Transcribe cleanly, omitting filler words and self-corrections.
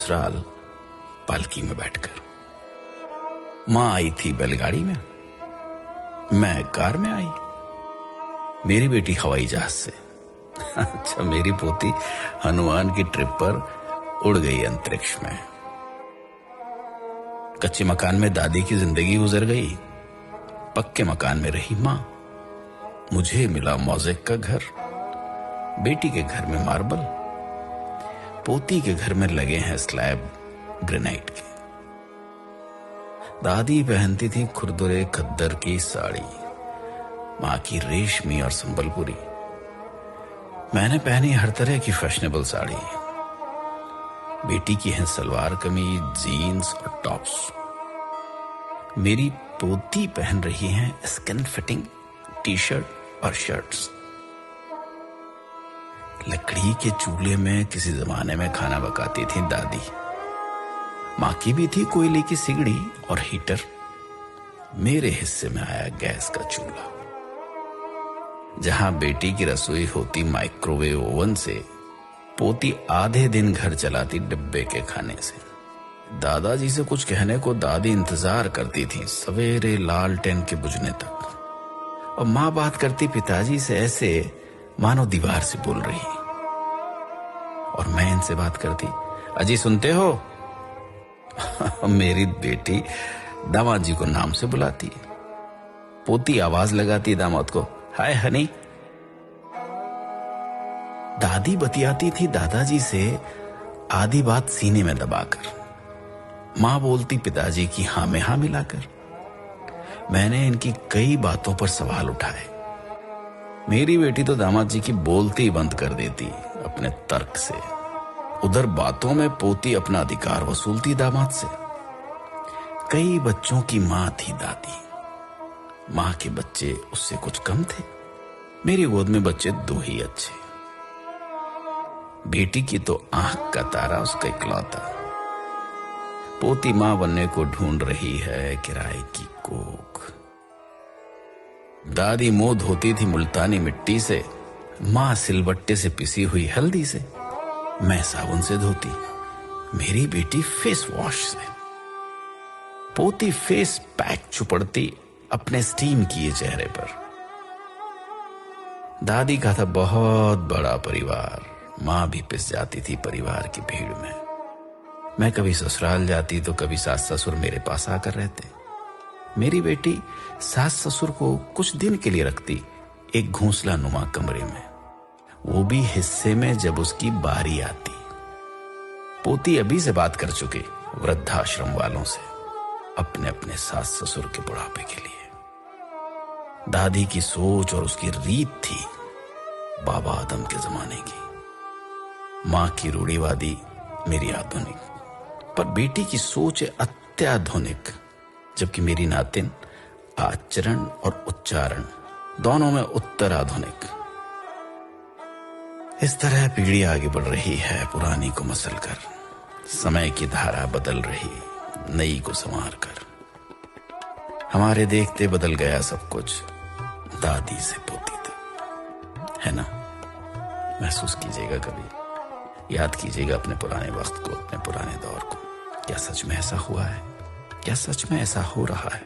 ससुराल पालकी में बैठकर। माँ आई थी बैलगाड़ी में, मैं कार में आई, मेरी बेटी हवाई जहाज से। अच्छा, मेरी पोती हनुमान की ट्रिप पर उड़ गई अंतरिक्ष में। कच्चे मकान में दादी की जिंदगी गुजर गई, पक्के मकान में रही माँ। मुझे मिला मोज़ेक का घर, बेटी के घर में मार्बल, पोती के घर में लगे हैं स्लैब ग्रेनाइट के। दादी पहनती थी खुरदुरे खद्दर की साड़ी, माँ की रेशमी और संबलपुरी। मैंने पहनी हर तरह की फैशनेबल साड़ी। बेटी की है सलवार कमीज, जीन्स और टॉप्स। मेरी पोती पहन रही है स्किन फिटिंग टी शर्ट और शर्ट्स। लकड़ी के चूल्हे में किसी जमाने में खाना पकाती थी दादी। माँ की भी थी कोयले की सिगड़ी और हीटर। मेरे हिस्से में आया गैस का चूल्हा। जहां बेटी की रसोई होती माइक्रोवेव ओवन से, पोती आधे दिन घर चलाती डिब्बे के खाने से। दादाजी से कुछ कहने को दादी इंतजार करती थी सवेरे लालटेन के बुझने तक, और माँ बात करती पिताजी से ऐसे मानो दीवार से बोल रही। और मैं इनसे बात करती, अजी सुनते हो? मेरी बेटी दामाद जी को नाम से बुलाती, पोती आवाज लगाती दामाद को, हाय हनी। दादी बतियाती थी दादाजी से आधी बात सीने में दबाकर। माँ बोलती पिताजी की हाँ में हाँ मिलाकर। मैंने इनकी कई बातों पर सवाल उठाए। मेरी बेटी तो दामाद जी की बोलती ही बंद कर देती अपने तर्क से। उधर बातों में पोती अपना अधिकार वसूलती दामाद से। कई बच्चों की माँ थी दादी। माँ के बच्चे उससे कुछ कम थे। मेरी गोद में बच्चे दो ही अच्छे। बेटी की तो आंख का तारा उसका इकलौता। पोती माँ बनने को ढूंढ रही है किराए की कोख। दादी मुंह धोती थी मुल्तानी मिट्टी से, माँ सिलबट्टे से पिसी हुई हल्दी से। मैं साबुन से धोती, मेरी बेटी फेस वॉश से। पोती फेस पैक चुपड़ती अपने स्टीम किए चेहरे पर। दादी का था बहुत बड़ा परिवार। माँ भी पिस जाती थी परिवार की भीड़ में। मैं कभी ससुराल जाती तो कभी सास ससुर मेरे पास आकर रहते। मेरी बेटी सास ससुर को कुछ दिन के लिए रखती एक घोंसला नुमा कमरे में, वो भी हिस्से में जब उसकी बारी आती। पोती अभी से बात कर चुकी वृद्धाश्रम वालों से अपने अपने सास ससुर के बुढ़ापे के लिए। दादी की सोच और उसकी रीत थी बाबा आदम के जमाने की। माँ की रूढ़िवादी, मेरी आधुनिक। पर बेटी की सोच है अत्याधुनिक, जबकि मेरी नातिन आचरण और उच्चारण दोनों में उत्तर आधुनिक। इस तरह पीढ़ी आगे बढ़ रही है पुरानी को मसल कर। समय की धारा बदल रही नई को संवार कर। हमारे देखते बदल गया सब कुछ, दादी से पोती तक, है ना? महसूस कीजिएगा, कभी याद कीजिएगा अपने पुराने वक्त को, अपने पुराने दौर को। क्या सच में ऐसा हुआ है? क्या सच में ऐसा हो रहा है?